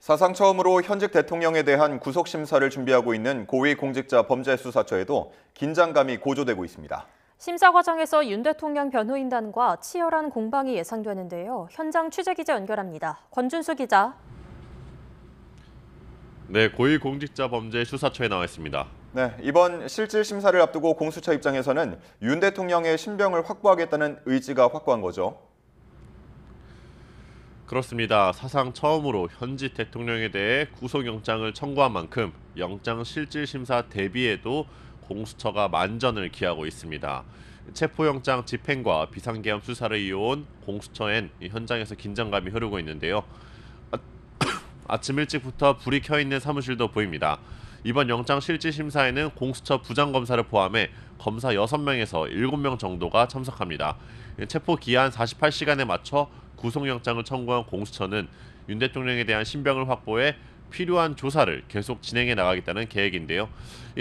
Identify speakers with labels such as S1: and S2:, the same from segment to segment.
S1: 사상 처음으로 현직 대통령에 대한 구속심사를 준비하고 있는 고위공직자범죄수사처에도 긴장감이 고조되고 있습니다.
S2: 심사 과정에서 윤 대통령 변호인단과 치열한 공방이 예상되는데요. 현장 취재기자 연결합니다. 권준수 기자.
S3: 네, 고위공직자범죄수사처에 나와 있습니다.
S1: 네, 이번 실질 심사를 앞두고 공수처 입장에서는 윤 대통령의 신병을 확보하겠다는 의지가 확고한 거죠.
S3: 그렇습니다. 사상 처음으로 현직 대통령에 대해 구속영장을 청구한 만큼 영장 실질심사 대비에도 공수처가 만전을 기하고 있습니다. 체포영장 집행과 비상계엄 수사를 이어온 공수처엔 현장에서 긴장감이 흐르고 있는데요. 아침 일찍부터 불이 켜있는 사무실도 보입니다. 이번 영장 실질심사에는 공수처 부장검사를 포함해 검사 6명에서 7명 정도가 참석합니다. 체포 기한 48시간에 맞춰 구속영장을 청구한 공수처는 윤 대통령에 대한 신병을 확보해 필요한 조사를 계속 진행해 나가겠다는 계획인데요.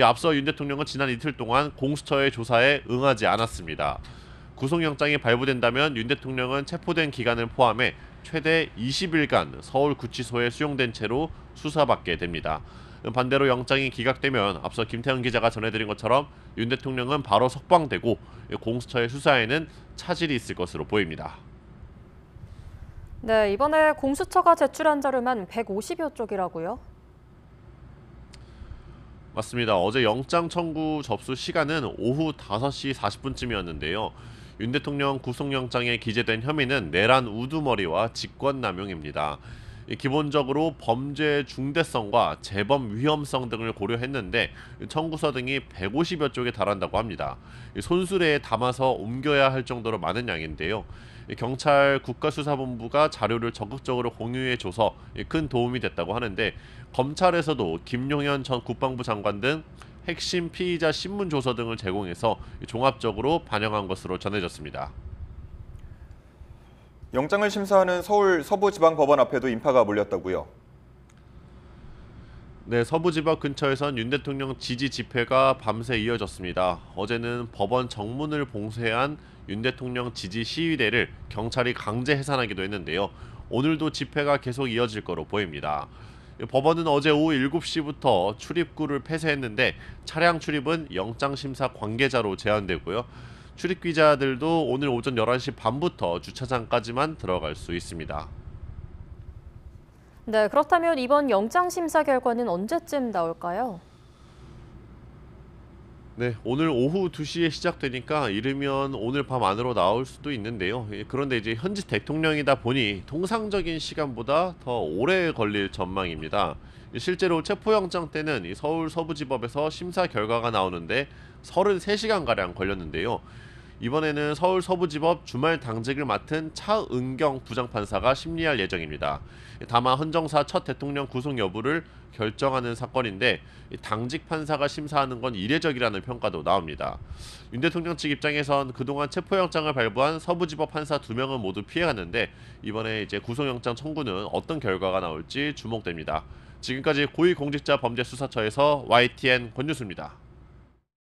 S3: 앞서 윤 대통령은 지난 이틀 동안 공수처의 조사에 응하지 않았습니다. 구속영장이 발부된다면 윤 대통령은 체포된 기간을 포함해 최대 20일간 서울구치소에 수용된 채로 수사받게 됩니다. 반대로 영장이 기각되면 앞서 김태형 기자가 전해드린 것처럼 윤 대통령은 바로 석방되고 공수처의 수사에는 차질이 있을 것으로 보입니다.
S2: 네, 이번에 공수처가 제출한 자료만 150여 쪽이라고요?
S3: 맞습니다. 어제 영장 청구 접수 시간은 오후 5시 40분쯤이었는데요. 윤 대통령 구속영장에 기재된 혐의는 내란 우두머리와 직권남용입니다. 기본적으로 범죄 중대성과 재범 위험성 등을 고려했는데 청구서 등이 150여 쪽에 달한다고 합니다. 손수레에 담아서 옮겨야 할 정도로 많은 양인데요. 경찰 국가수사본부가 자료를 적극적으로 공유해줘서 큰 도움이 됐다고 하는데 검찰에서도 김용현 전 국방부 장관 등 핵심 피의자 신문조서 등을 제공해서 종합적으로 반영한 것으로 전해졌습니다.
S1: 영장을 심사하는 서울 서부지방법원 앞에도 인파가 몰렸다고요.
S3: 네, 서부지법 근처에선 윤 대통령 지지 집회가 밤새 이어졌습니다. 어제는 법원 정문을 봉쇄한 윤 대통령 지지 시위대를 경찰이 강제 해산하기도 했는데요. 오늘도 집회가 계속 이어질 거로 보입니다. 법원은 어제 오후 7시부터 출입구를 폐쇄했는데 차량 출입은 영장심사 관계자로 제한되고요. 출입기자들도 오늘 오전 11시 반부터 주차장까지만 들어갈 수 있습니다.
S2: 네, 그렇다면 이번 영장 심사 결과는 언제쯤 나올까요?
S3: 네, 오늘 오후 2시에 시작되니까 이르면 오늘 밤 안으로 나올 수도 있는데요. 그런데 이제 현직 대통령이다 보니 통상적인 시간보다 더 오래 걸릴 전망입니다. 실제로 체포영장 때는 이 서울 서부지법에서 심사 결과가 나오는데 33시간가량 걸렸는데요. 이번에는 서울 서부지법 주말 당직을 맡은 차은경 부장판사가 심리할 예정입니다. 다만 헌정사 첫 대통령 구속 여부를 결정하는 사건인데 당직 판사가 심사하는 건 이례적이라는 평가도 나옵니다. 윤 대통령 측 입장에선 그동안 체포영장을 발부한 서부지법 판사 2명은 모두 피해갔는데 이번에 이제 구속영장 청구는 어떤 결과가 나올지 주목됩니다. 지금까지 고위공직자범죄수사처에서 YTN 권유수입니다.